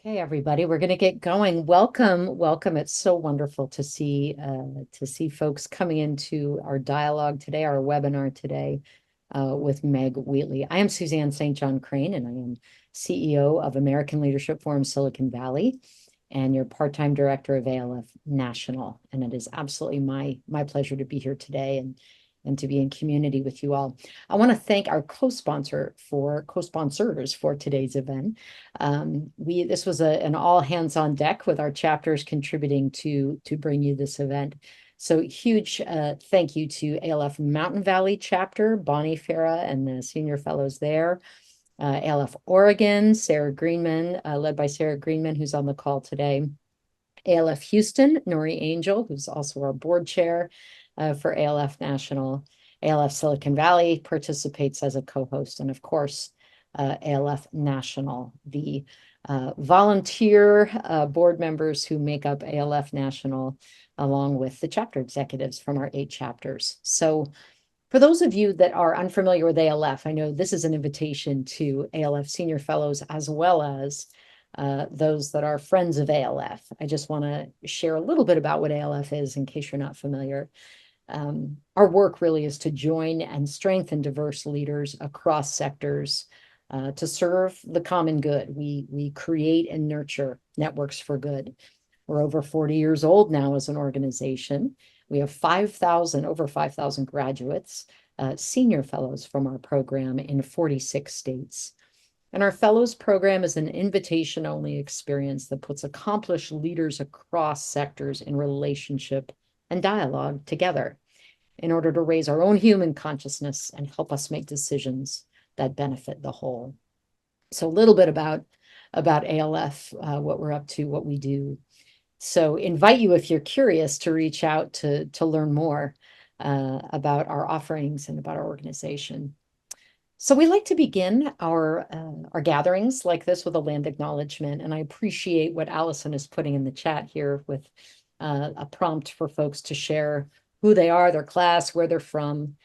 Okay, everybody, we're going to get going. Welcome, welcome. It's so wonderful to see folks coming into our dialogue today, our webinar today, with Meg Wheatley. I am Suzanne St. John Crane, and I am CEO of American Leadership Forum Silicon Valley, and your part-time director of ALF National. And it is absolutely my pleasure to be here today and to be in community with you all. I want to thank our co-sponsors for today's event. This was an all hands on deck with our chapters contributing to bring you this event. So huge thank you to ALF Mountain Valley chapter, Bonnie Farah and the senior fellows there. ALF Oregon, Sarah Greenman, led by Sarah Greenman, who's on the call today. ALF Houston, Nori Angel, who's also our board chair for ALF National. ALF Silicon Valley participates as a co-host, and of course, ALF National, the volunteer board members who make up ALF National, along with the chapter executives from our 8 chapters. So for those of you that are unfamiliar with ALF, I know this is an invitation to ALF senior fellows as well as those that are friends of ALF. I just want to share a little bit about what ALF is in case you're not familiar. Our work really is to join and strengthen diverse leaders across sectors to serve the common good. We create and nurture networks for good. We're over 40 years old now as an organization. We have over 5,000 graduates, senior fellows from our program in 46 states. And our fellows program is an invitation-only experience that puts accomplished leaders across sectors in relationship and dialogue together in order to raise our own human consciousness and help us make decisions that benefit the whole. So a little bit about ALF, what we're up to, what we do. So invite you, if you're curious, to reach out to learn more about our offerings and about our organization. So we like to begin our gatherings like this with a land acknowledgement, and I appreciate what Allison is putting in the chat here with a prompt for folks to share who they are, their class, where they're from.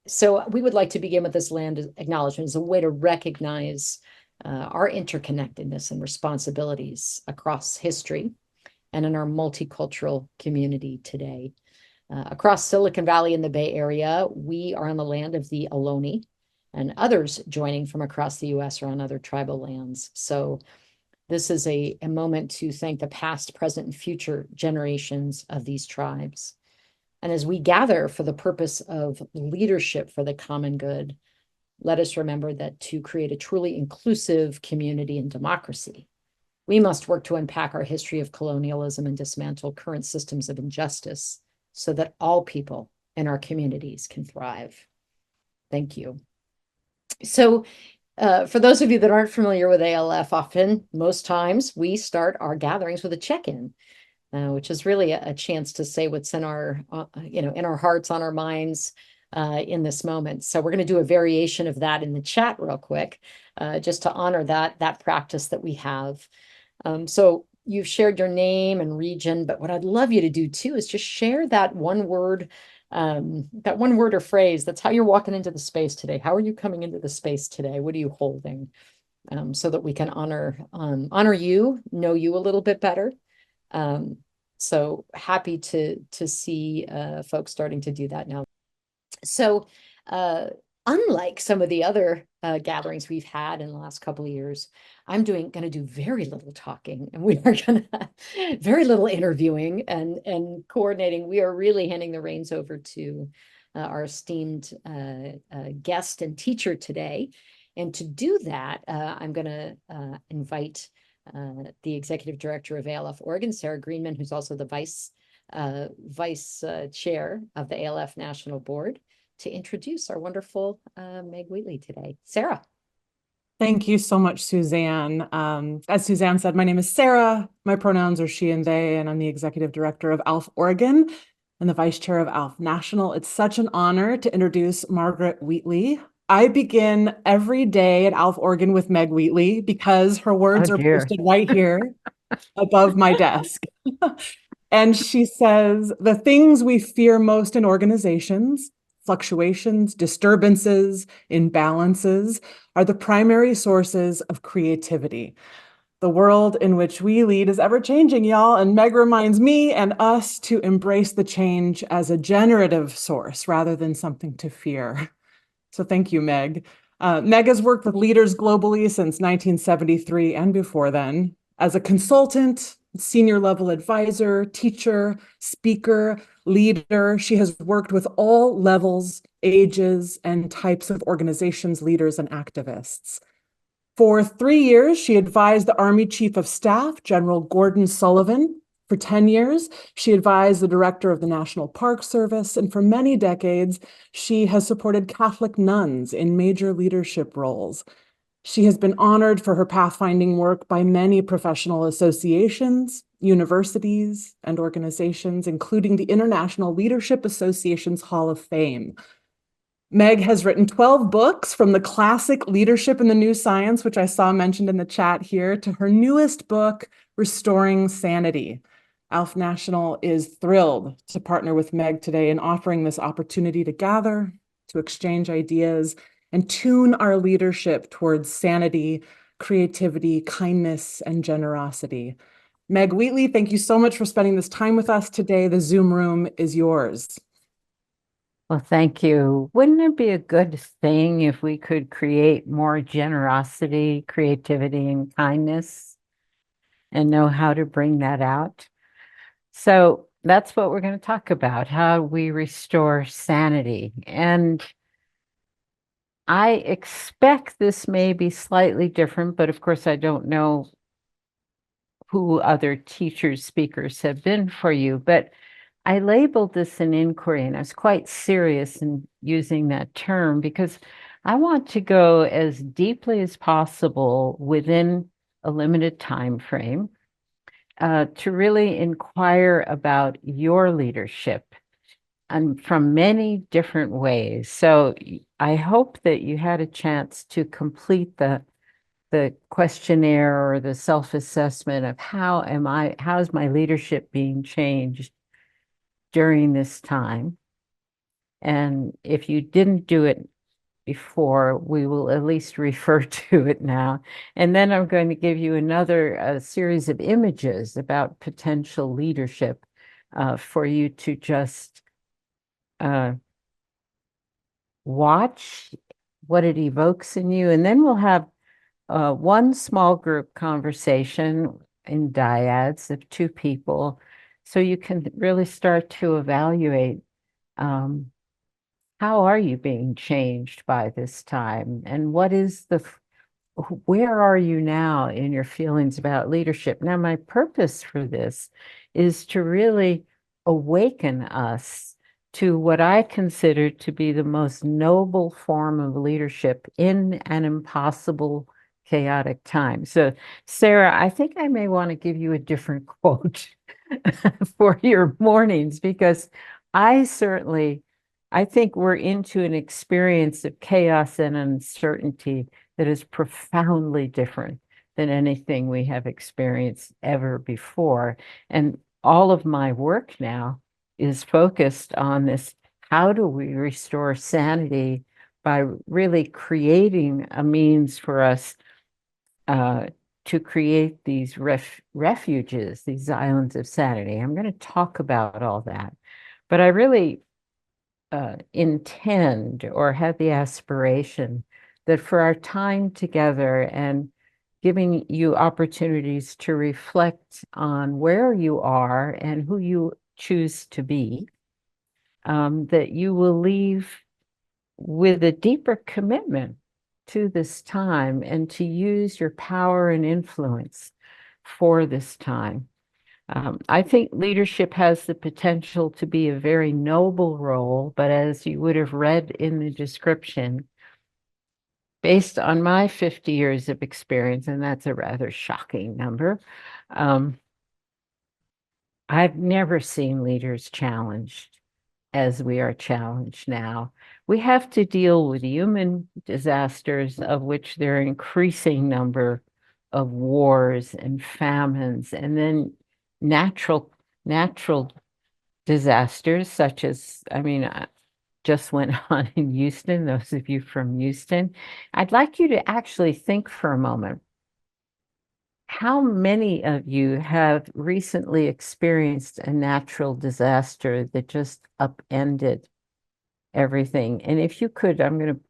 So we would like to begin with this land acknowledgement as a way to recognize our interconnectedness and responsibilities across history and in our multicultural community today. Across Silicon Valley in the Bay Area, we are on the land of the Ohlone, and others joining from across the US are on other tribal lands. So this is a moment to thank the past, present, and future generations of these tribes. And as we gather for the purpose of leadership for the common good, let us remember that to create a truly inclusive community and democracy, we must work to unpack our history of colonialism and dismantle current systems of injustice so that all people in our communities can thrive. Thank you. So for those of you that aren't familiar with ALF, most times, we start our gatherings with a check-in, which is really a chance to say what's in our, in our hearts, on our minds in this moment. So we're going to do a variation of that in the chat real quick, just to honor that practice that we have. So you've shared your name and region, but what I'd love you to do too is just share that one word or phrase. That's how you're walking into the space today. How are you coming into the space today? What are you holding? So that we can honor you, know you a little bit better. So happy to see folks starting to do that now. So unlike some of the other gatherings we've had in the last couple of years, I'm going to do very little talking, and we are going to very little interviewing and coordinating. We are really handing the reins over to our esteemed guest and teacher today. And to do that, I'm going to invite the executive director of ALF Oregon, Sarah Greenman, who's also the vice chair of the ALF National Board, to introduce our wonderful Meg Wheatley today. Sarah. Thank you so much, Suzanne. As Suzanne said, my name is Sarah. My pronouns are she and they, and I'm the executive director of ALF Oregon and the vice chair of ALF National. It's such an honor to introduce Margaret Wheatley. I begin every day at ALF Oregon with Meg Wheatley because her words are posted right here above my desk. And she says, the things we fear most in organizations, fluctuations, disturbances, imbalances are the primary sources of creativity. The world in which we lead is ever changing, y'all, and Meg reminds me and us to embrace the change as a generative source rather than something to fear. So thank you, Meg. Meg has worked with leaders globally since 1973 and before then as a consultant, senior level advisor, teacher, speaker, leader. She has worked with all levels, ages, and types of organizations, leaders, and activists. For 3 years, she advised the Army Chief of Staff, General Gordon Sullivan. For 10 years, she advised the director of the National Park Service, and for many decades, she has supported Catholic nuns in major leadership roles. She has been honored for her pathfinding work by many professional associations, universities, and organizations, including the International Leadership Association's Hall of Fame. Meg has written 12 books, from the classic Leadership in the New Science, which I saw mentioned in the chat here, to her newest book, Restoring Sanity. ALF National is thrilled to partner with Meg today in offering this opportunity to gather, to exchange ideas, and tune our leadership towards sanity, creativity, kindness, and generosity. Meg Wheatley, thank you so much for spending this time with us today. The Zoom room is yours. Well, thank you. Wouldn't it be a good thing if we could create more generosity, creativity, and kindness and know how to bring that out? So that's what we're going to talk about, how we restore sanity. And I expect this may be slightly different, but of course, I don't know who other teachers, speakers have been for you. But I labeled this an inquiry, and I was quite serious in using that term because I want to go as deeply as possible within a limited time frame to really inquire about your leadership and from many different ways. So I hope that you had a chance to complete the questionnaire or the self-assessment of how is my leadership being changed during this time. And if you didn't do it before, we will at least refer to it now. And then I'm going to give you another series of images about potential leadership for you to just uh, watch what it evokes in you. And then we'll have one small group conversation in dyads of two people. So you can really start to evaluate how are you being changed by this time? And where are you now in your feelings about leadership? Now, my purpose for this is to really awaken us to what I consider to be the most noble form of leadership in an impossible, chaotic time. So, Sarah, I think I may want to give you a different quote for your mornings because I certainly, I think we're into an experience of chaos and uncertainty that is profoundly different than anything we have experienced ever before. And all of my work now is focused on this. How do we restore sanity by really creating a means for us uh, to create these refuges, these islands of sanity? I'm going to talk about all that. But I really intend or have the aspiration that for our time together and giving you opportunities to reflect on where you are and who you choose to be, that you will leave with a deeper commitment to this time and to use your power and influence for this time. I think leadership has the potential to be a very noble role, but as you would have read in the description, based on my 50 years of experience, and that's a rather shocking number, um, I've never seen leaders challenged as we are challenged now. We have to deal with human disasters, of which there are increasing number of wars and famines, and then natural disasters such as, I mean, just went on in Houston, those of you from Houston, I'd like you to actually think for a moment. How many of you have recently experienced a natural disaster that just upended everything? And if you could, I'm going to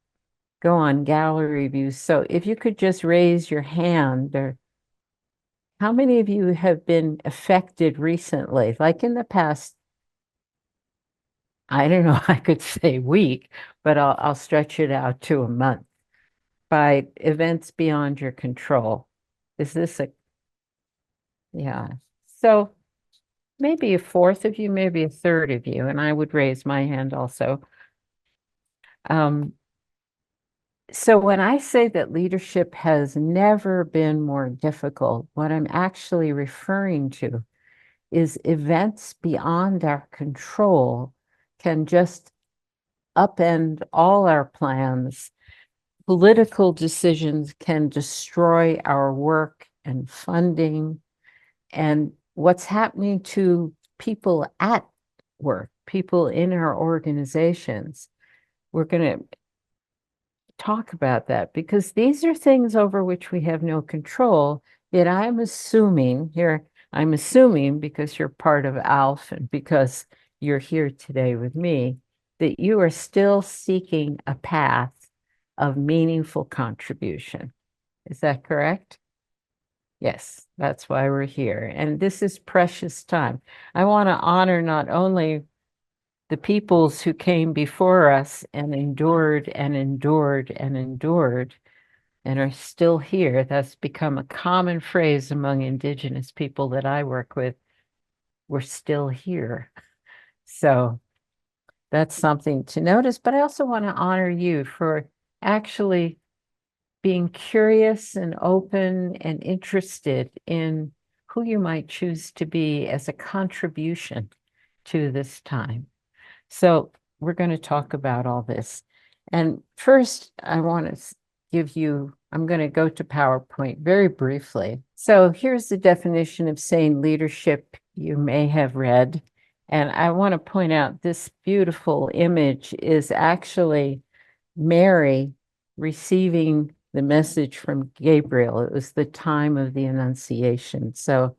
go on gallery views. So if you could just raise your hand, or how many of you have been affected recently, like in the past, I don't know, I could say week, but I'll stretch it out to a month, by events beyond your control. Is this a, yeah. So maybe a fourth of you, maybe a third of you, and I would raise my hand also. Um, so when I say that leadership has never been more difficult, what I'm actually referring to is events beyond our control can just upend all our plans. Political decisions can destroy our work and funding and what's happening to people at work, people in our organizations. We're going to talk about that because these are things over which we have no control. Yet I'm assuming because you're part of ALF and because you're here today with me, that you are still seeking a path of meaningful contribution. Is that correct? Yes, that's why we're here. And this is precious time. I want to honor not only the peoples who came before us and endured and endured and endured and are still here. That's become a common phrase among Indigenous people that I work with. We're still here. So that's something to notice. But I also want to honor you for actually being curious and open and interested in who you might choose to be as a contribution to this time. So we're going to talk about all this. And first, I want to give you, I'm going to go to PowerPoint very briefly. So here's the definition of sane leadership you may have read. And I want to point out this beautiful image is actually Mary receiving the message from Gabriel. It was the time of the Annunciation. So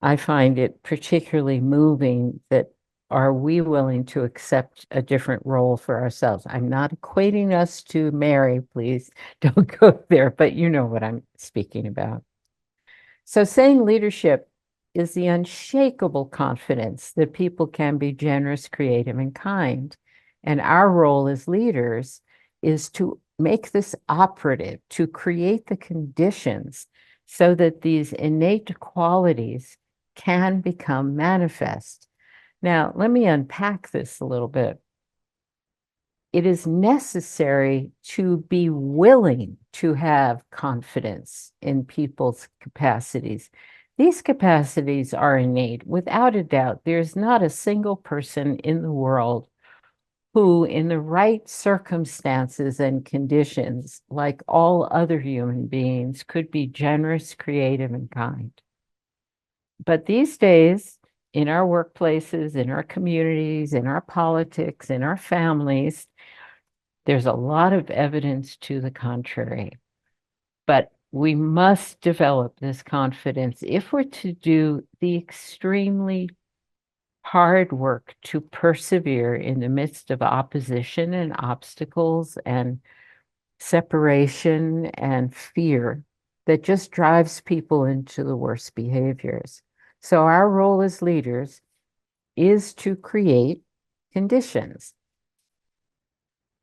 I find it particularly moving that are we willing to accept a different role for ourselves? I'm not equating us to Mary, please don't go there, but you know what I'm speaking about. So saying leadership is the unshakable confidence that people can be generous, creative, and kind. And our role as leaders is to make this operative, to create the conditions so that these innate qualities can become manifest. Now, let me unpack this a little bit. It is necessary to be willing to have confidence in people's capacities. These capacities are innate. Without a doubt, there's not a single person in the world who, in the right circumstances and conditions, like all other human beings, could be generous, creative, and kind. But these days, in our workplaces, in our communities, in our politics, in our families, there's a lot of evidence to the contrary. But we must develop this confidence if we're to do the extremely hard work to persevere in the midst of opposition and obstacles and separation and fear that just drives people into the worst behaviors. So our role as leaders is to create conditions.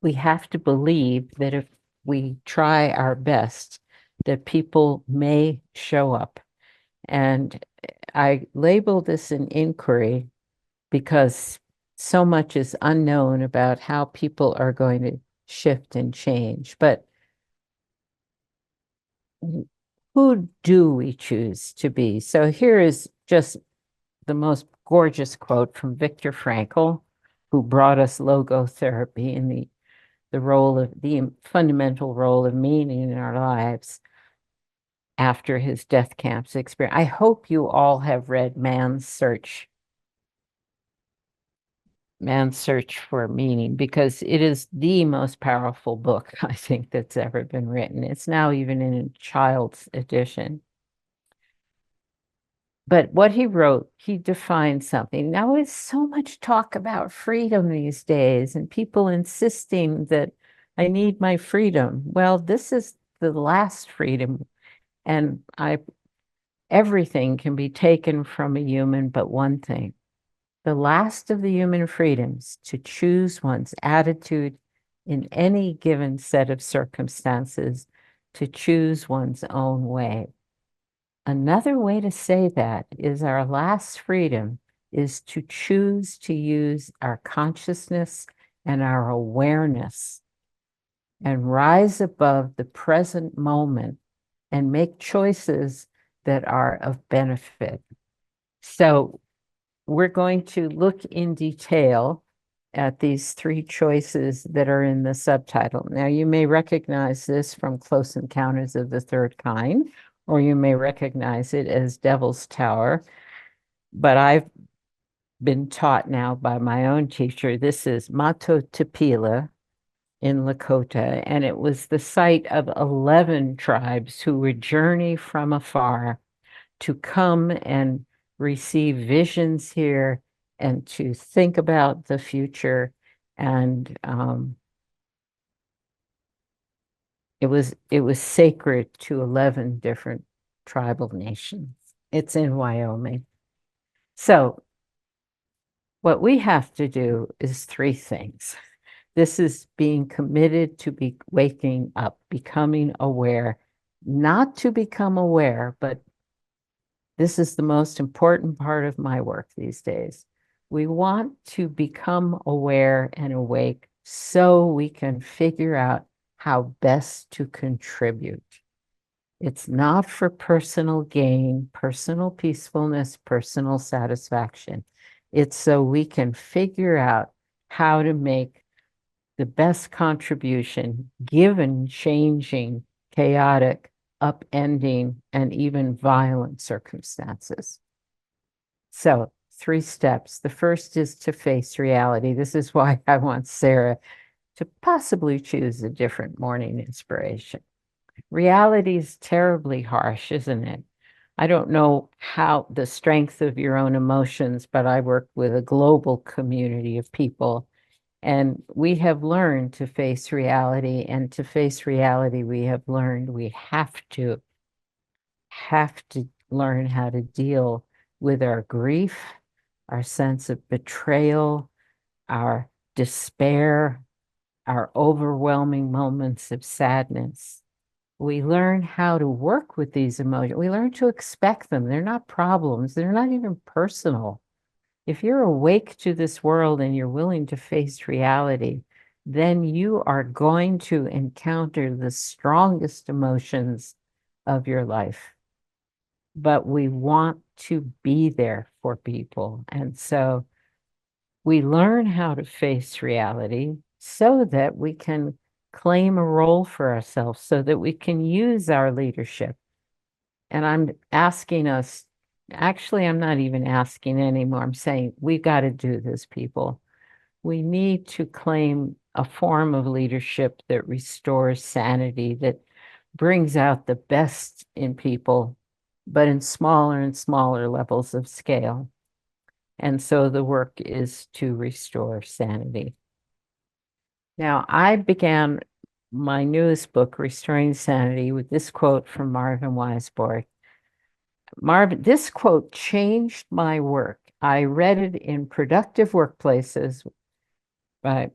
We have to believe that if we try our best, that people may show up. And I label this an inquiry because so much is unknown about how people are going to shift and change. But who do we choose to be? So here is just the most gorgeous quote from Viktor Frankl, who brought us logotherapy and the role of the fundamental role of meaning in our lives after his death camps experience. I hope you all have read Man's Search. Man's Search for Meaning, because it is the most powerful book I think that's ever been written. It's now even in a child's edition. But what he wrote, he defined something. Now, it's so much talk about freedom these days and people insisting that I need my freedom. Well, this is the last freedom, and everything can be taken from a human but one thing. The last of the human freedoms to choose one's attitude in any given set of circumstances, to choose one's own way. Another way to say that is our last freedom is to choose to use our consciousness and our awareness and rise above the present moment and make choices that are of benefit. So we're going to look in detail at these three choices that are in the subtitle. Now, you may recognize this from Close Encounters of the Third Kind, or you may recognize it as Devil's Tower. But I've been taught now by my own teacher, this is Mato Tapila in Lakota, and it was the site of 11 tribes who would journey from afar to come and receive visions here and to think about the future. And it was sacred to 11 different tribal nations. It's in Wyoming. So what we have to do is three things. This is being committed to be waking up, becoming aware, not to become aware, but this is the most important part of my work these days. We want to become aware and awake so we can figure out how best to contribute. It's not for personal gain, personal peacefulness, personal satisfaction. It's so we can figure out how to make the best contribution given changing, chaotic, upending, and even violent circumstances. So, three steps. The first is to face reality. This is why I want Sarah to possibly choose a different morning inspiration. Reality is terribly harsh, isn't it? I don't know how the strength of your own emotions, but I work with a global community of people, and we have learned to face reality. And to face reality, we have learned we have to learn how to deal with our grief, our sense of betrayal, our despair, our overwhelming moments of sadness. We learn how to work with these emotions. We learn to expect them. They're not problems. They're not even personal. If you're awake to this world and you're willing to face reality, then you are going to encounter the strongest emotions of your life. But we want to be there for people. And so we learn how to face reality so that we can claim a role for ourselves, so that we can use our leadership. And I'm asking us, actually, I'm not even asking anymore. I'm saying we've got to do this, people. We need to claim a form of leadership that restores sanity, that brings out the best in people, but in smaller and smaller levels of scale. And so the work is to restore sanity. Now, I began my newest book, Restoring Sanity, with this quote from Marvin Weisbord. Marvin, this quote changed my work. I read it in Productive Workplaces by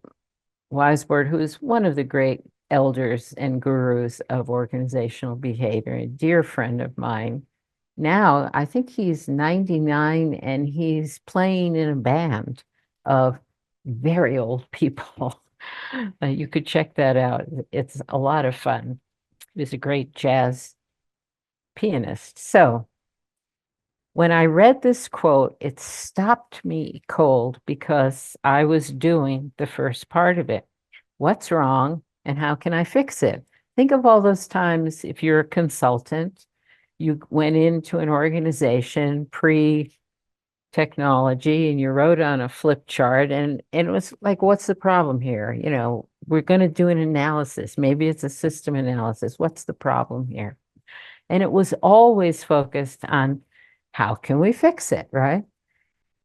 Weisbord, who is one of the great elders and gurus of organizational behavior, a dear friend of mine. Now, I think he's 99 and he's playing in a band of very old people. You could check that out. It's a lot of fun. He's a great jazz pianist. So, when I read this quote, it stopped me cold because I was doing the first part of it. What's wrong and how can I fix it? Think of all those times if you're a consultant, you went into an organization pre technology and you wrote on a flip chart and it was like, what's the problem here? You know, we're going to do an analysis. Maybe it's a system analysis. What's the problem here? And it was always focused on how can we fix it, right?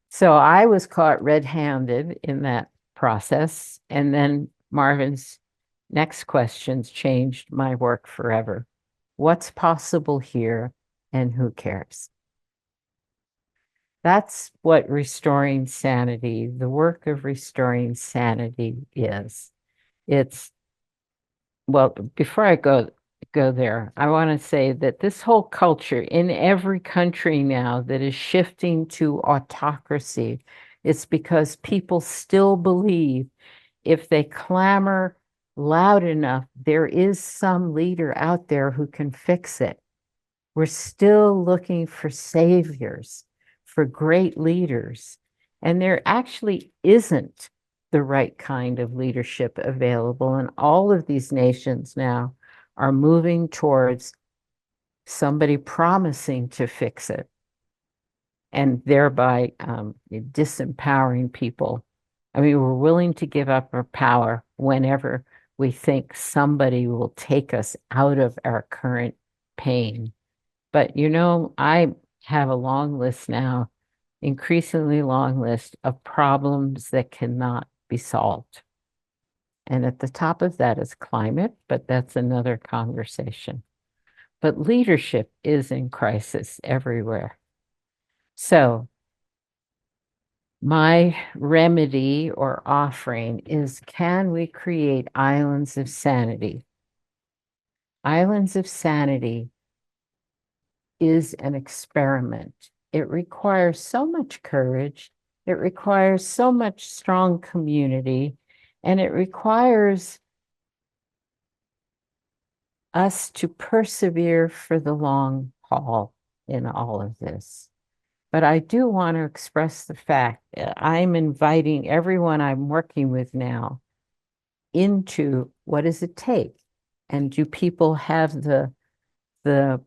So I was caught red-handed in that process. And then Marvin's next questions changed my work forever. What's possible here and who cares? That's what restoring sanity, the work of restoring sanity is. It's, well, before I go there, I want to say that this whole culture in every country now that is shifting to autocracy, it's because people still believe if they clamor loud enough, there is some leader out there who can fix it. We're still looking for saviors, for great leaders. And there actually isn't the right kind of leadership available. And all of these nations now are moving towards somebody promising to fix it and thereby disempowering people. I mean, we're willing to give up our power whenever we think somebody will take us out of our current pain. But you know, I have a long list now, increasingly long list of problems that cannot be solved. And at the top of that is climate, but that's another conversation. But leadership is in crisis everywhere. So my remedy or offering is, can we create islands of sanity? Islands of sanity is an experiment. It requires so much courage. It requires so much strong community, and it requires us to persevere for the long haul in all of this. But I do want to express the fact that I'm inviting everyone I'm working with now into what does it take? And do people have the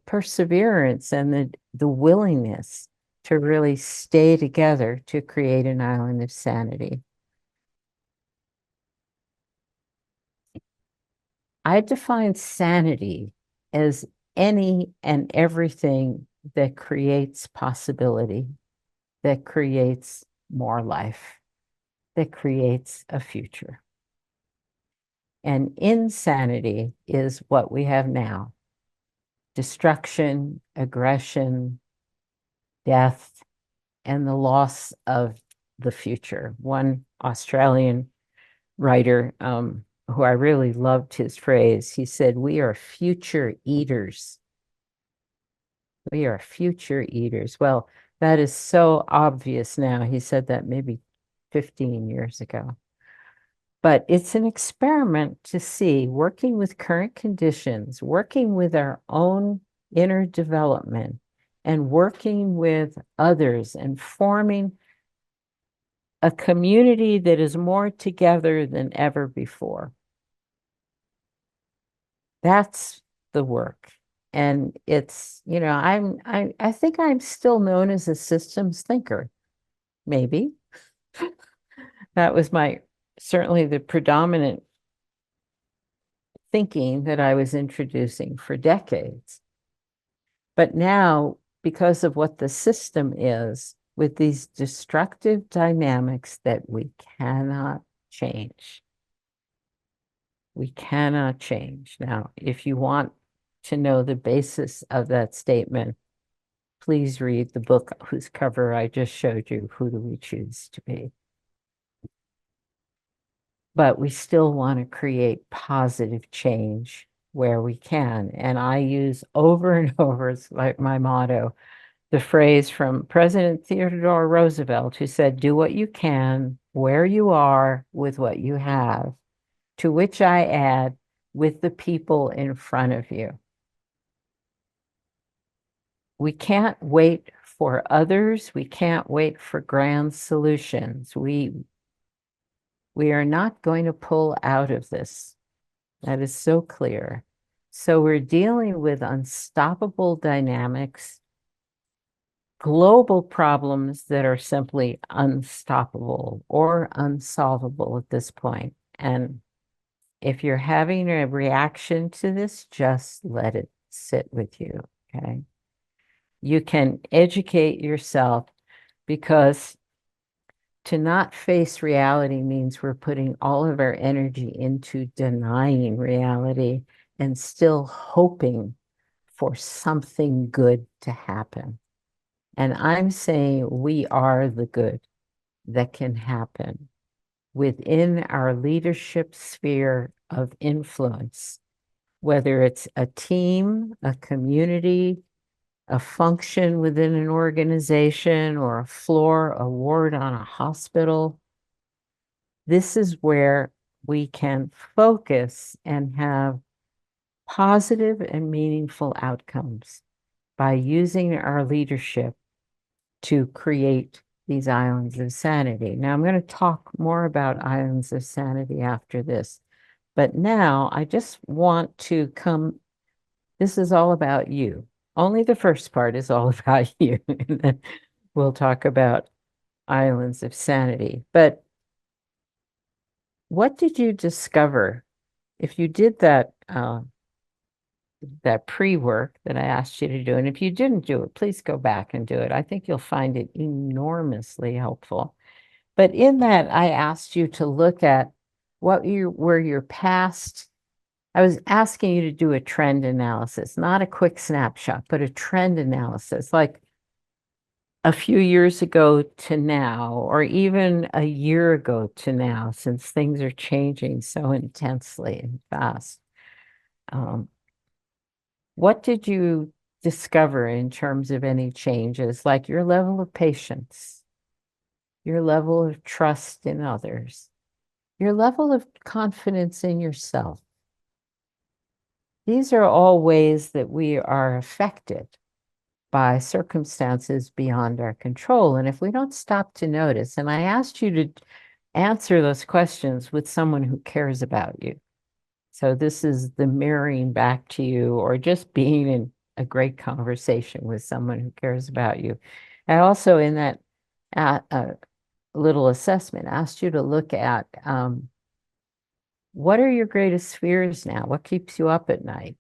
perseverance and the willingness to really stay together to create an island of sanity? I define sanity as any and everything that creates possibility, that creates more life, that creates a future. And insanity is what we have now: destruction, aggression, death, and the loss of the future. One Australian writer, who I really loved his phrase, he said, "We are future eaters." We are future eaters. Well, that is so obvious now. He said that maybe 15 years ago. But it's an experiment to see, working with current conditions, working with our own inner development, and working with others and forming a community that is more together than ever before. That's the work. And it's, you know, I think I'm still known as a systems thinker, maybe. That was certainly the predominant thinking that I was introducing for decades. But now, because of what the system is, with these destructive dynamics that we cannot change. We cannot change. Now, if you want to know the basis of that statement, please read the book whose cover I just showed you, Who Do We Choose to Be? But we still want to create positive change where we can. And I use over and over, it's like my motto, the phrase from President Theodore Roosevelt, who said, "Do what you can, where you are, with what you have," to which I add, with the people in front of you. We can't wait for others. We can't wait for grand solutions. We are not going to pull out of this. That is so clear. So we're dealing with unstoppable dynamics, global problems that are simply unstoppable or unsolvable at this point. And if you're having a reaction to this, just let it sit with you, okay? You can educate yourself, because to not face reality means we're putting all of our energy into denying reality and still hoping for something good to happen. And I'm saying we are the good that can happen within our leadership sphere of influence, whether it's a team, a community, a function within an organization, or a floor, a ward on a hospital. This is where we can focus and have positive and meaningful outcomes by using our leadership to create these islands of sanity. Now, I'm going to talk more about islands of sanity after this, but now I just want to come. This is all about you. Only the first part is all about you. And then we'll talk about islands of sanity. But what did you discover if you did that pre-work that I asked you to do? And if you didn't do it, please go back and do it. I think you'll find it enormously helpful. But in that, I asked you to look at what were your past. I was asking you to do a trend analysis, not a quick snapshot, but a trend analysis, like a few years ago to now, or even a year ago to now, since things are changing so intensely and fast. What did you discover in terms of any changes, like your level of patience, your level of trust in others, your level of confidence in yourself? These are all ways that we are affected by circumstances beyond our control. And if we don't stop to notice, and I asked you to answer those questions with someone who cares about you. So this is the mirroring back to you, or just being in a great conversation with someone who cares about you. I also, in that little assessment, asked you to look at what are your greatest fears now? What keeps you up at night?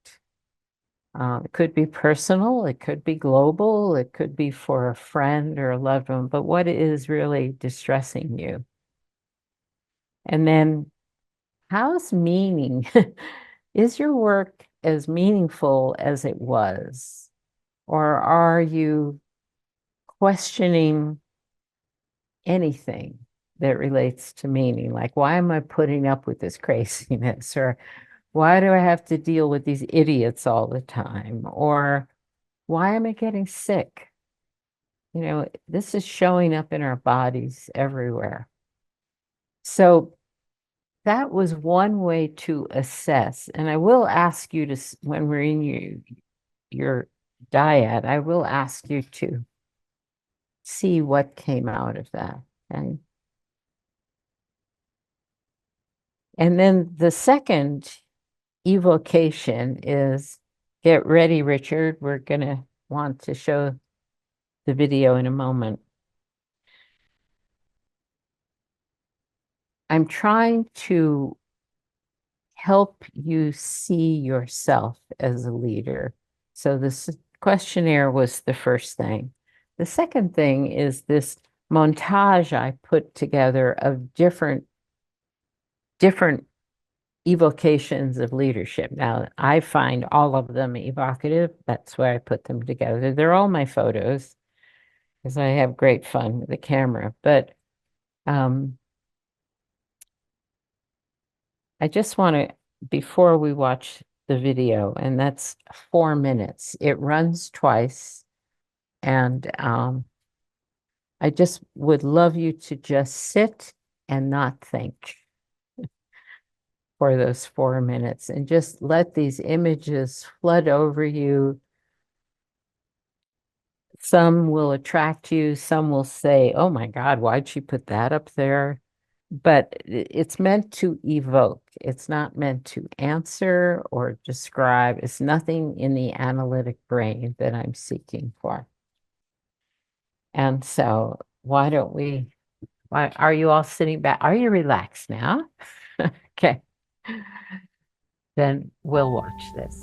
It could be personal, it could be global, it could be for a friend or a loved one, but what is really distressing you? And then, how's meaning? Is your work as meaningful as it was? Or are you questioning anything that relates to meaning? Like, why am I putting up with this craziness? Or why do I have to deal with these idiots all the time? Or why am I getting sick? You know, this is showing up in our bodies everywhere. So that was one way to assess. And I will ask you to, when we're in your dyad, I will ask you to see what came out of that. Okay? And then the second evocation is, get ready, Richard. We're going to want to show the video in a moment. I'm trying to help you see yourself as a leader. So this questionnaire was the first thing. The second thing is this montage I put together of different evocations of leadership. Now, I find all of them evocative. That's why I put them together. They're all my photos because I have great fun with the camera. But I just want to, before we watch the video, and that's 4 minutes. It runs twice. And I just would love you to just sit and not think for those 4 minutes and just let these images flood over you. Some will attract you, some will say, oh my God, why'd she put that up there? But it's meant to evoke. It's not meant to answer or describe. It's nothing in the analytic brain that I'm seeking for. And so why don't we, why are you all sitting back? Are you relaxed now? Okay. Then we'll watch this.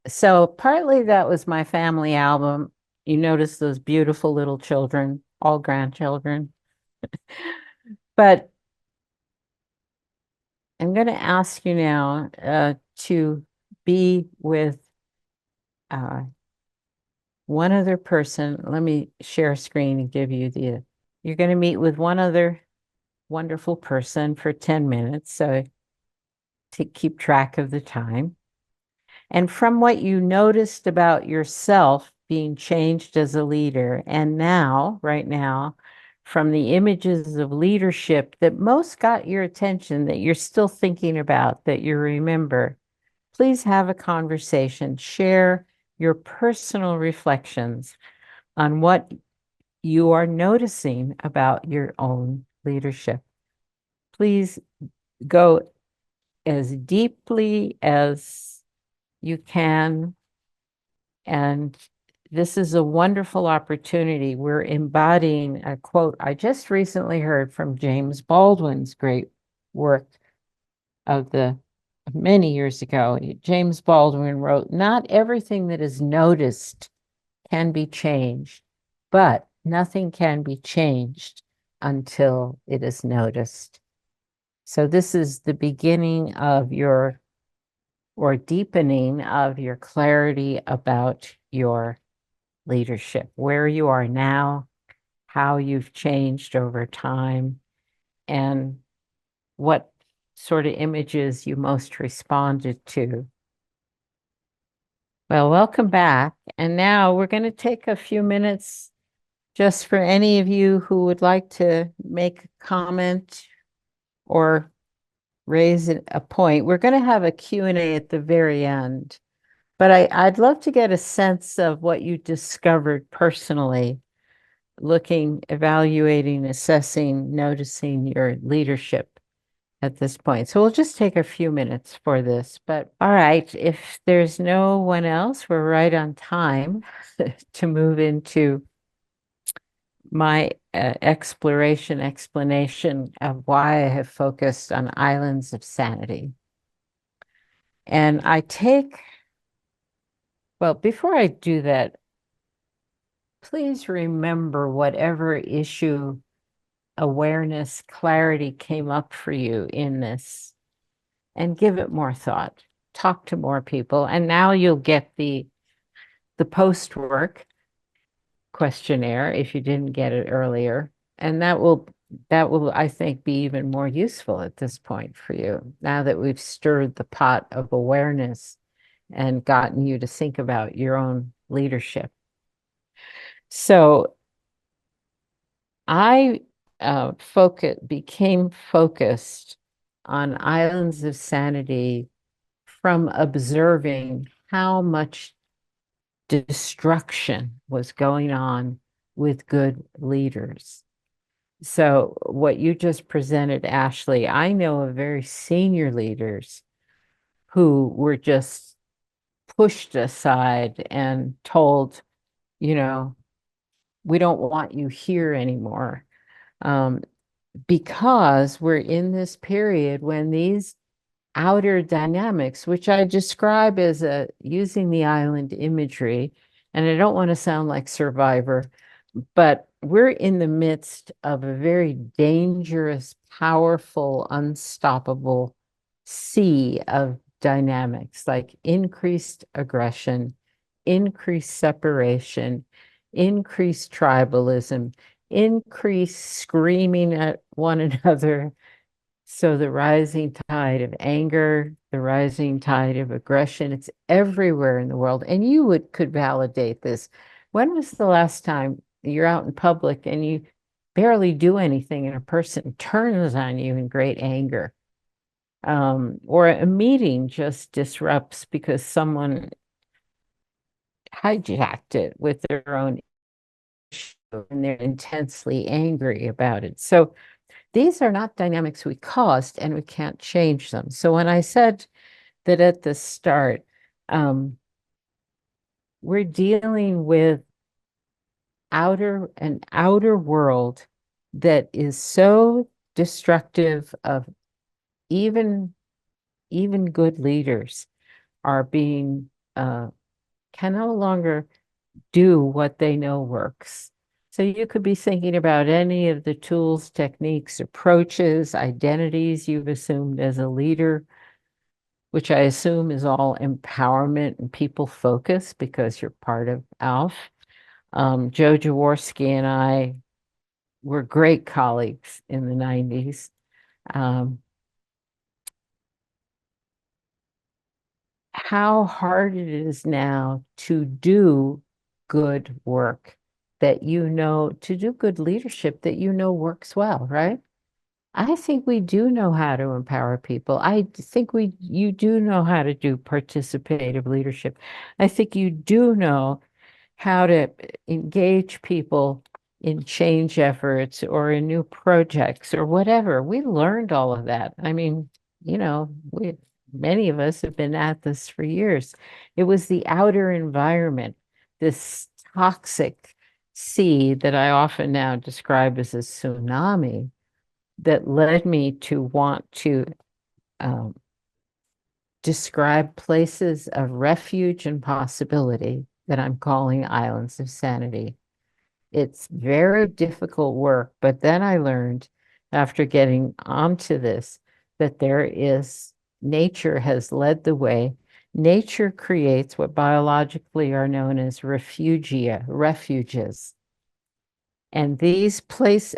So partly that was my family album. You notice those beautiful little children, all grandchildren. But I'm going to ask you now to be with uh, one other person. Let me share a screen and give you you're going to meet with one other wonderful person for 10 minutes. So to keep track of the time. And from what you noticed about yourself being changed as a leader, and now, right now, from the images of leadership that most got your attention, that you're still thinking about, that you remember, please have a conversation. Share your personal reflections on what you are noticing about your own leadership. Please go as deeply as you can. And this is a wonderful opportunity. We're embodying a quote I just recently heard from James Baldwin's great work of the many years ago. James Baldwin wrote, "Not everything that is noticed can be changed, but nothing can be changed until it is noticed." So this is the beginning of your or deepening of your clarity about your leadership, where you are now, how you've changed over time, and what sort of images you most responded to. Well, welcome back. And now we're going to take a few minutes just for any of you who would like to make a comment or raise a point. We're going to have a Q&A at the very end. But I'd love to get a sense of what you discovered personally, looking, evaluating, assessing, noticing your leadership at this point. So we'll just take a few minutes for this. But all right, if there's no one else, we're right on time to move into my explanation of why I have focused on islands of sanity. And well, before I do that, please remember whatever issue awareness, clarity came up for you in this, and give it more thought. Talk to more people, and now you'll get the post-work questionnaire if you didn't get it earlier, and that will, I think, be even more useful at this point for you, now that we've stirred the pot of awareness and gotten you to think about your own leadership. So I became focused on Islands of Sanity from observing how much destruction was going on with good leaders. So what you just presented, Ashley, I know of very senior leaders who were just pushed aside and told, you know, we don't want you here anymore. Because we're in this period when these outer dynamics, which I describe as using the island imagery, and I don't want to sound like Survivor, but we're in the midst of a very dangerous, powerful, unstoppable sea of dynamics, like increased aggression, increased separation, increased tribalism, increased screaming at one another. So the rising tide of anger, the rising tide of aggression, it's everywhere in the world. And you could validate this. When was the last time you're out in public and you barely do anything and a person turns on you in great anger? Or a meeting just disrupts because someone hijacked it with their own issue and they're intensely angry about it. So these are not dynamics we caused and we can't change them. So when I said that at the start, we're dealing with an outer world that is so destructive of even good leaders are being can no longer do what they know works. So you could be thinking about any of the tools, techniques, approaches, identities you've assumed as a leader, which I assume is all empowerment and people focus because you're part of ALF. Joe Jaworski and I were great colleagues in the 90s. How hard it is now to do good work to do good leadership that works well, right? I think we do know how to empower people. I think you do know how to do participative leadership. I think you do know how to engage people in change efforts or in new projects or whatever. We learned all of that. I mean, many of us have been at this for years. It was the outer environment, this toxic sea that I often now describe as a tsunami, that led me to want to describe places of refuge and possibility that I'm calling islands of sanity. It's very difficult work, but then I learned after getting onto this that nature has led the way. Nature creates what biologically are known as refuges. And these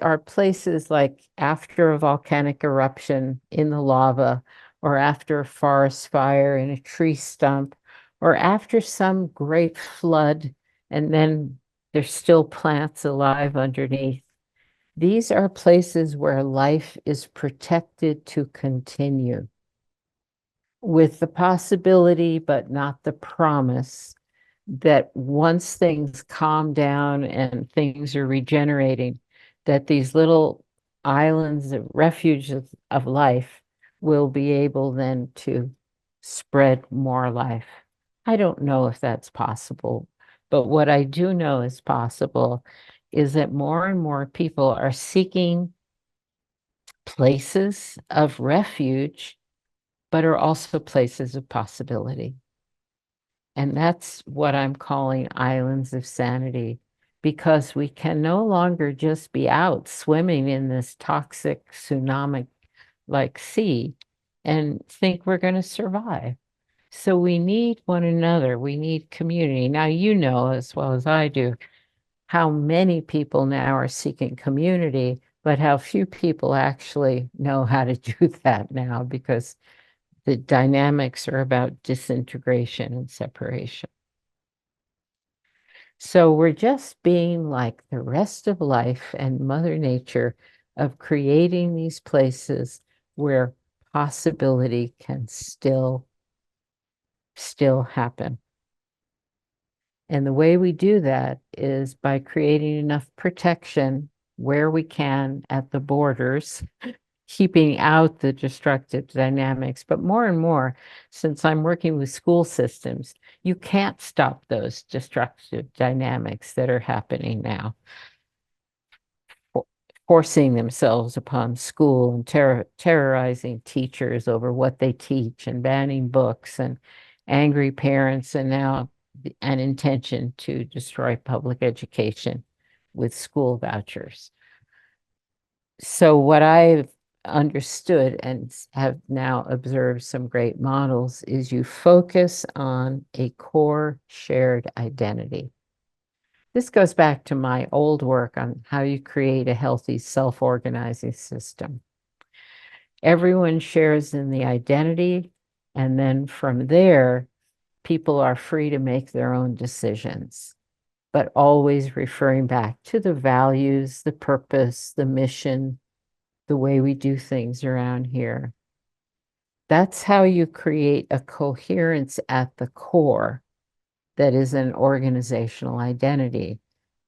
are places like after a volcanic eruption in the lava, or after a forest fire in a tree stump, or after some great flood, and then there's still plants alive underneath. These are places where life is protected to continue, with the possibility, but not the promise, that once things calm down and things are regenerating, that these little islands of refuge of life will be able then to spread more life. I don't know if that's possible, but what I do know is possible is that more and more people are seeking places of refuge, but are also places of possibility. And that's what I'm calling islands of sanity. because we can no longer just be out swimming in this toxic tsunami-like sea and think we're going to survive. So we need one another. We need community. Now, you know as well as I do how many people now are seeking community, but how few people actually know how to do that now, because the dynamics are about disintegration and separation. So we're just being like the rest of life and Mother Nature, of creating these places where possibility can still happen. And the way we do that is by creating enough protection where we can at the borders, keeping out the destructive dynamics. But more and more, since I'm working with school systems, you can't stop those destructive dynamics that are happening now, forcing themselves upon school and terrorizing teachers over what they teach, and banning books, and angry parents, and now an intention to destroy public education with school vouchers. So what I've understood and have now observed some great models is you focus on a core shared identity. This goes back to my old work on how you create a healthy self-organizing system. Everyone shares in the identity, and then from there, people are free to make their own decisions, but always referring back to the values, the purpose, the mission, the way we do things around here. That's how you create a coherence at the core that is an organizational identity.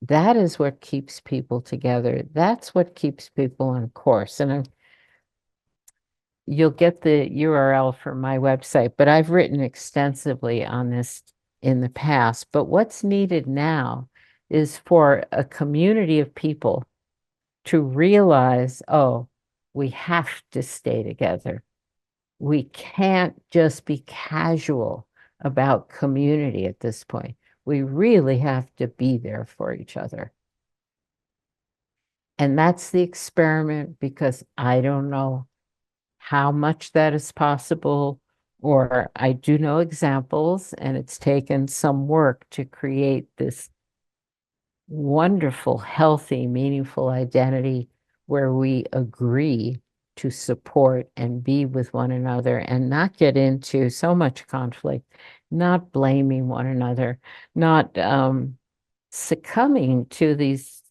That is what keeps people together. That's what keeps people on course. And you'll get the URL for my website, but I've written extensively on this in the past. But what's needed now is for a community of people to realize, oh, we have to stay together. We can't just be casual about community at this point. We really have to be there for each other. And that's the experiment, because I don't know how much that is possible, or I do know examples, and it's taken some work to create this wonderful, healthy, meaningful identity where we agree to support and be with one another and not get into so much conflict, not blaming one another, not succumbing to these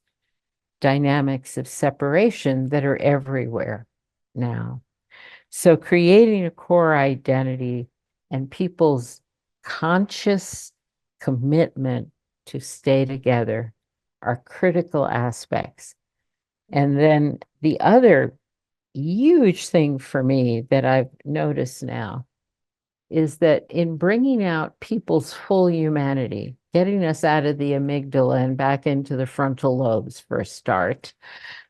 dynamics of separation that are everywhere now. So creating a core identity and people's conscious commitment to stay together are critical aspects. And then the other huge thing for me that I've noticed now is that in bringing out people's full humanity, getting us out of the amygdala and back into the frontal lobes for a start,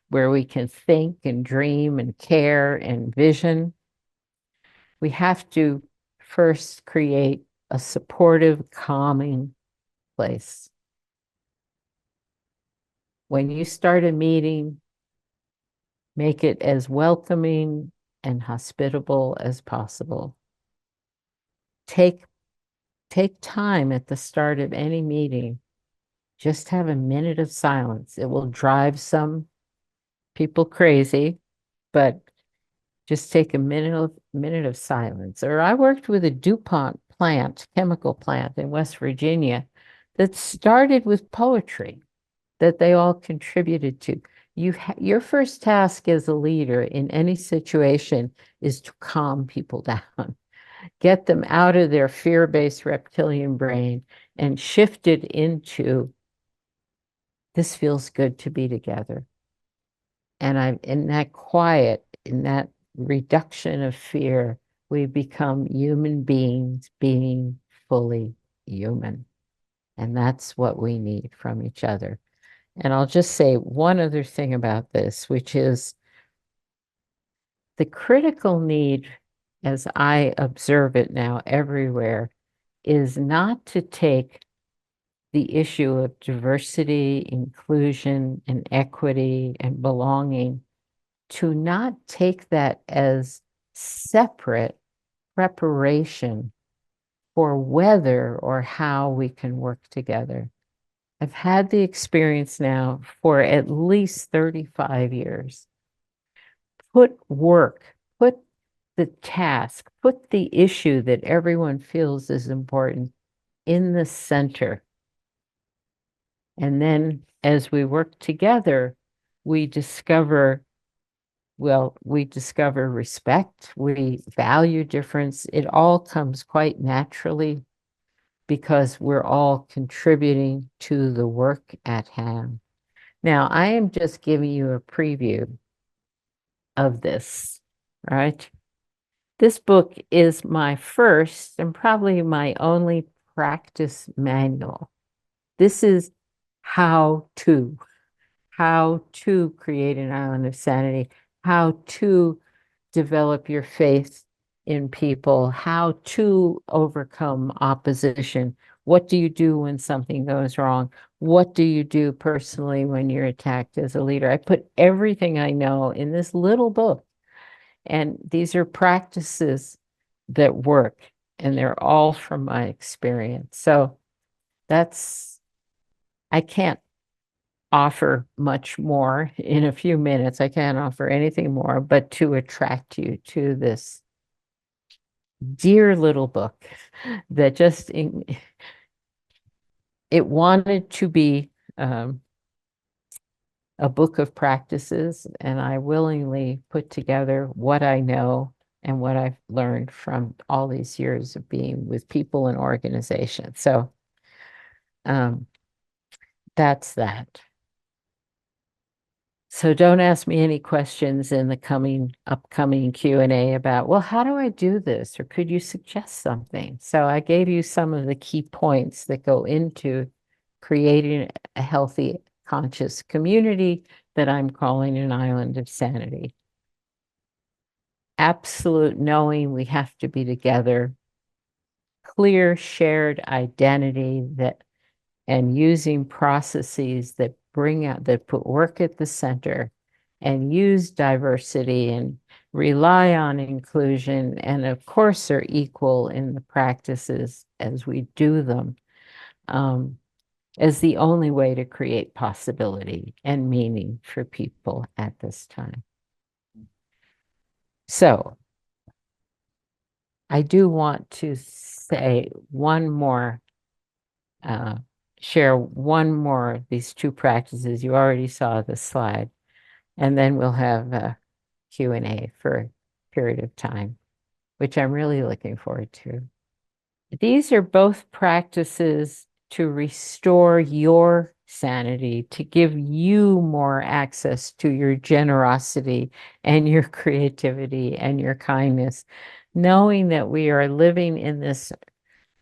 where we can think and dream and care and vision, we have to first create a supportive, calming place. When you start a meeting, make it as welcoming and hospitable as possible. Take time at the start of any meeting. Just have a minute of silence. It will drive some people crazy, but just take a minute of silence. Or I worked with a DuPont chemical plant in West Virginia, that started with poetry that they all contributed to. Your first task as a leader in any situation is to calm people down, get them out of their fear-based reptilian brain and shift it into, this feels good to be together. And in that quiet, in that reduction of fear, we become human beings being fully human. And that's what we need from each other. And I'll just say one other thing about this, which is the critical need, as I observe it now everywhere, is not to take the issue of diversity, inclusion, and equity and belonging, to not take that as separate preparation for whether or how we can work together. I've had the experience now for at least 35 years. Put work, put the task, put the issue that everyone feels is important in the center. And then as we work together, we discover, well, we discover respect, we value difference. It all comes quite naturally because we're all contributing to the work at hand. Now, I am just giving you a preview of this, right? This book is my first and probably my only practice manual. This is how to create an island of sanity, how to develop your faith in people, how to overcome opposition. What do you do when something goes wrong? What do you do personally when you're attacked as a leader? I put everything I know in this little book, and these are practices that work, and they're all from my experience. So that's, I can't offer much more in a few minutes. I can't offer anything more but to attract you to this dear little book that just it wanted to be a book of practices, and I willingly put together what I know and what I've learned from all these years of being with people and organizations. So that's that. So don't ask me any questions in the upcoming Q&A about, well, how do I do this? Or could you suggest something? So I gave you some of the key points that go into creating a healthy, conscious community that I'm calling an island of sanity. Absolute knowing we have to be together, clear shared identity that, and using processes that bring out, that put work at the center and use diversity and rely on inclusion, and of course are equal in the practices as we do them, as the only way to create possibility and meaning for people at this time. So I do want to say one more, share one more of these two practices. You already saw the slide, and then we'll have a Q&A for a period of time, which I'm really looking forward to. These are both practices to restore your sanity, to give you more access to your generosity and your creativity and your kindness, knowing that we are living in this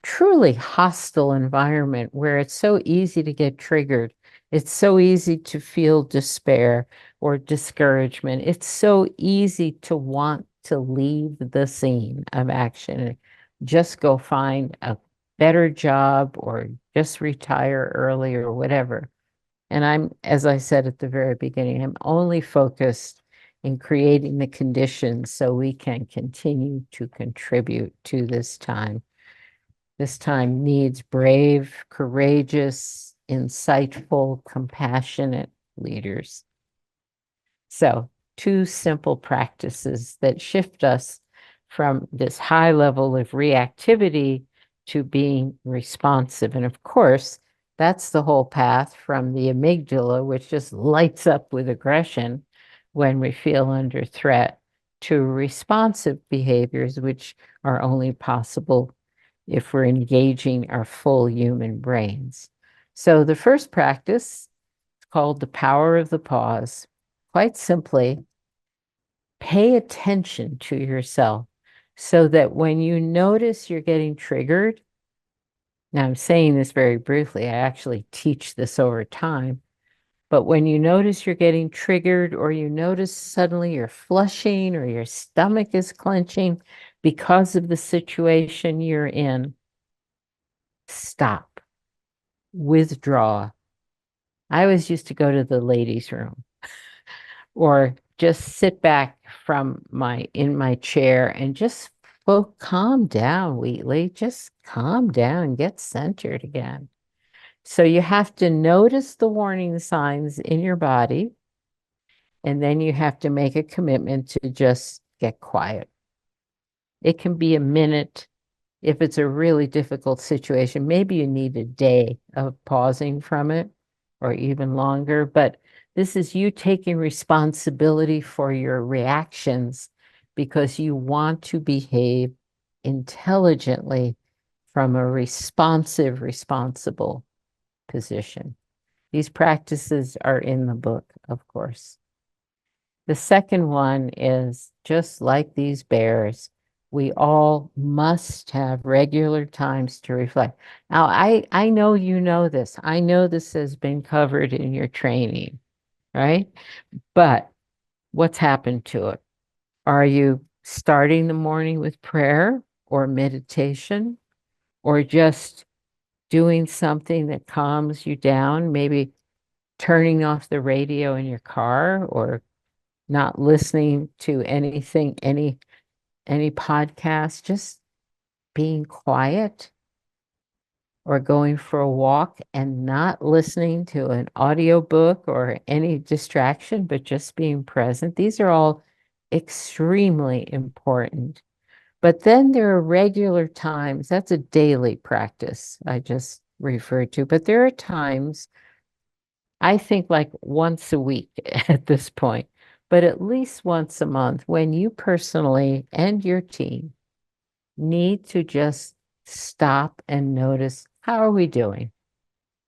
truly hostile environment where it's so easy to get triggered. It's so easy to feel despair or discouragement. It's so easy to want to leave the scene of action and just go find a better job or just retire early or whatever. And I'm, as I said at the very beginning, I'm only focused in creating the conditions so we can continue to contribute to this time. This time needs brave, courageous, insightful, compassionate leaders. So, two simple practices that shift us from this high level of reactivity to being responsive. And of course, that's the whole path from the amygdala, which just lights up with aggression when we feel under threat, to responsive behaviors, which are only possible if we're engaging our full human brains. So the first practice is called the power of the pause. Quite simply, pay attention to yourself so that when you notice you're getting triggered, now I'm saying this very briefly, I actually teach this over time, but when you notice you're getting triggered, or you notice suddenly you're flushing or your stomach is clenching because of the situation you're in, stop. withdraw. I always used to go to the ladies' room or just sit back from in my chair and just calm down, Wheatley. Just calm down, get centered again. So you have to notice the warning signs in your body, and then you have to make a commitment to just get quiet. It can be a minute. If it's a really difficult situation, maybe you need a day of pausing from it or even longer. But this is you taking responsibility for your reactions because you want to behave intelligently from a responsive, responsible position. These practices are in the book, of course. The second one is just like these bears, we all must have regular times to reflect. Now, I know you know this. I know this has been covered in your training, right? But what's happened to it? Are you starting the morning with prayer or meditation or just doing something that calms you down? Maybe turning off the radio in your car or not listening to anything, any podcast, just being quiet or going for a walk and not listening to an audiobook or any distraction, but just being present. These are all extremely important. But then there are regular times, that's a daily practice I just referred to, but there are times, I think like once a week at this point, but at least once a month when you personally and your team need to just stop and notice, how are we doing?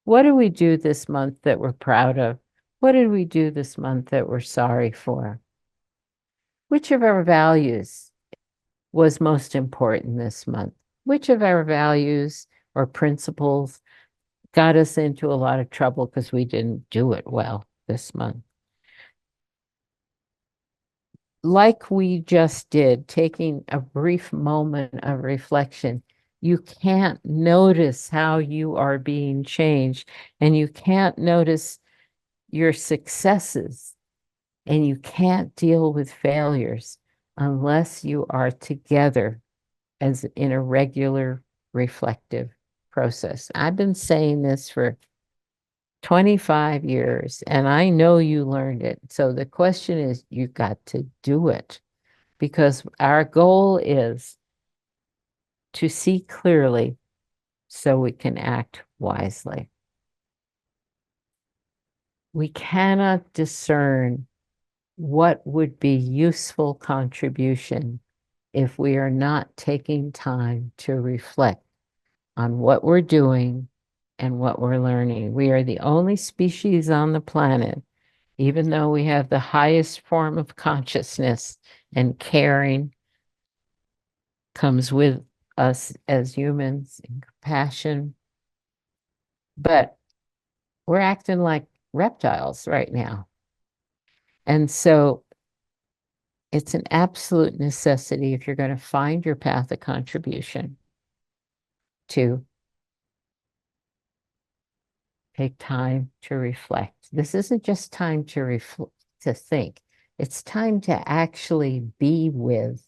What did we do this month that we're proud of? What did we do this month that we're sorry for? Which of our values was most important this month? Which of our values or principles got us into a lot of trouble because we didn't do it well this month? Like we just did, taking a brief moment of reflection, you can't notice how you are being changed, and you can't notice your successes, and you can't deal with failures unless you are together as in a regular reflective process. I've been saying this for 25 years, and I know you learned it. So the question is, you got to do it because our goal is to see clearly so we can act wisely. We cannot discern what would be useful contribution if we are not taking time to reflect on what we're doing and what we're learning. We are the only species on the planet, even though we have the highest form of consciousness and caring comes with us as humans and compassion, but we're acting like reptiles right now. And so it's an absolute necessity if you're going to find your path of contribution to take time to reflect. This isn't just time to reflect, to think. It's time to actually be with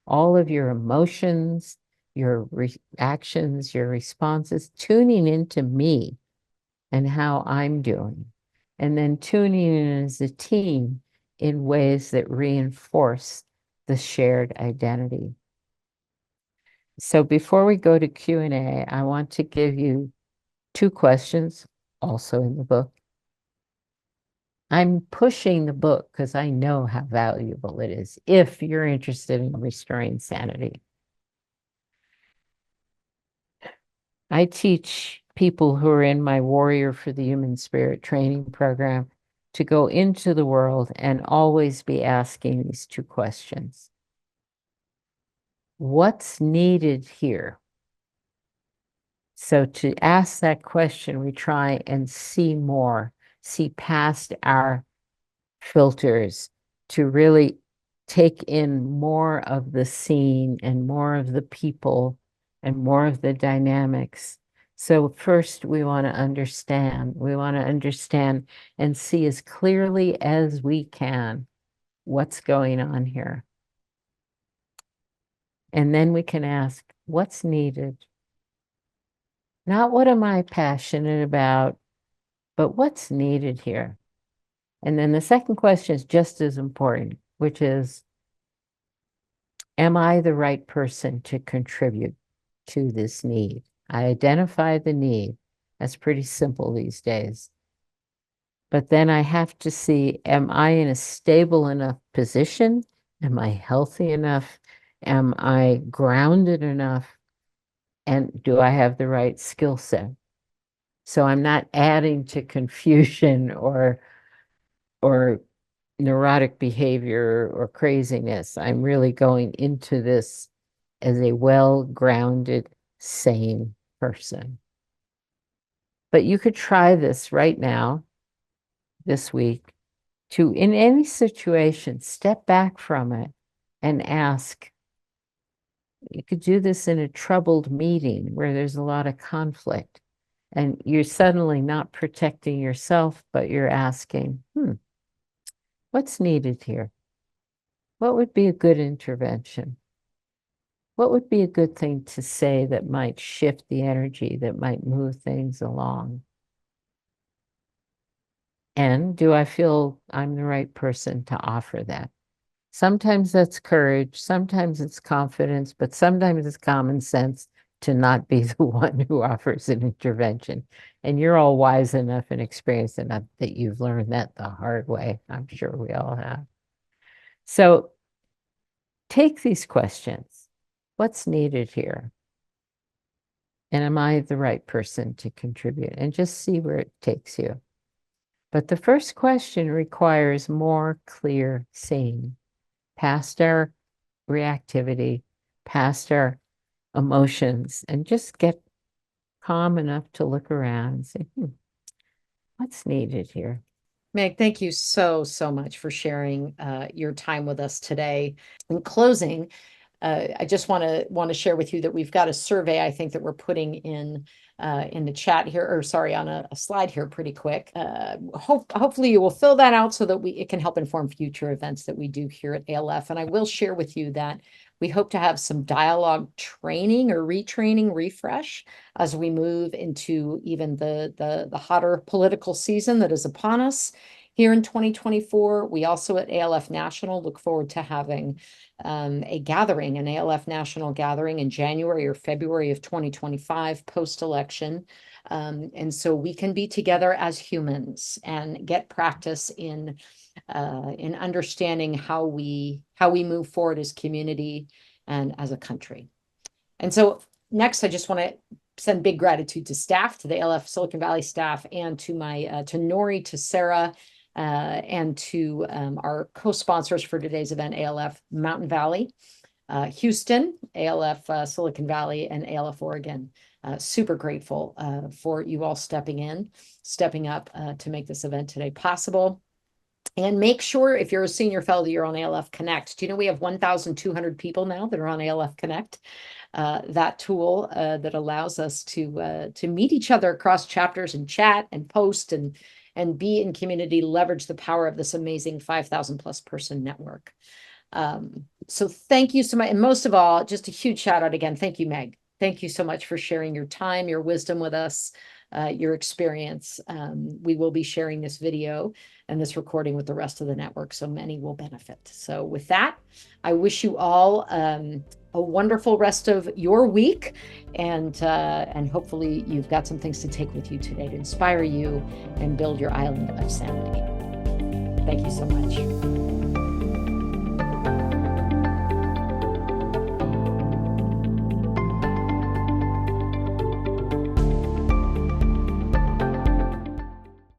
all of your emotions, your reactions, your responses, tuning into me and how I'm doing, and then tuning in as a team in ways that reinforce the shared identity. So before we go to Q&A, I want to give you two questions, also in the book. I'm pushing the book because I know how valuable it is if you're interested in restoring sanity. I teach people who are in my Warrior for the Human Spirit training program to go into the world and always be asking these two questions. What's needed here? So to ask that question, we try and see more, see past our filters to really take in more of the scene and more of the people and more of the dynamics So first we want to understand. We want to understand and see as clearly as we can what's going on here. And then we can ask, what's needed? Not what am I passionate about, but what's needed here? And then the second question is just as important, which is, am I the right person to contribute to this need? I identify the need. That's pretty simple these days. But then I have to see, am I in a stable enough position? Am I healthy enough? Am I grounded enough? And do I have the right skill set? So I'm not adding to confusion or neurotic behavior or craziness. I'm really going into this as a well-grounded, sane person. But you could try this right now, this week, to, in any situation, step back from it and ask. You could do this in a troubled meeting where there's a lot of conflict, and you're suddenly not protecting yourself, but you're asking, what's needed here? What would be a good intervention? What would be a good thing to say that might shift the energy, that might move things along? And do I feel I'm the right person to offer that? Sometimes that's courage, sometimes it's confidence, but sometimes it's common sense to not be the one who offers an intervention. And you're all wise enough and experienced enough that you've learned that the hard way. I'm sure we all have. So take these questions. What's needed here? And am I the right person to contribute? And just see where it takes you. But the first question requires more clear seeing past our reactivity, past our emotions, and just get calm enough to look around and say, what's needed here? Meg, thank you so much for sharing your time with us today. In closing, I just want to share with you that we've got a survey, I think, that we're putting in the chat here, or sorry, on a slide here pretty quick. Hopefully you will fill that out so that it can help inform future events that we do here at ALF. And I will share with you that we hope to have some dialogue training or retraining refresh as we move into even the hotter political season that is upon us here in 2024. We also at ALF National look forward to having a gathering, an ALF National gathering in January or February of 2025 post-election. And so we can be together as humans and get practice in understanding how we move forward as community and as a country. And so next, I just want to send big gratitude to staff, to the ALF Silicon Valley staff, and to my to Nori, to Sarah, and to our co-sponsors for today's event, ALF Mountain Valley, Houston, ALF Silicon Valley, and ALF Oregon. Super grateful for you all stepping up to make this event today possible. And make sure, if you're a senior fellow, that you're on ALF Connect. Do you know we have 1,200 people now that are on ALF Connect? That tool that allows us to meet each other across chapters and chat and post and be in community, leverage the power of this amazing 5,000 plus person network. So thank you so much. And most of all, just a huge shout out again. Thank you, Meg. Thank you so much for sharing your time, your wisdom with us, your experience. We will be sharing this video and this recording with the rest of the network, so many will benefit. So with that, I wish you all a wonderful rest of your week, and hopefully you've got some things to take with you today to inspire you and build your island of sanity. Thank you so much.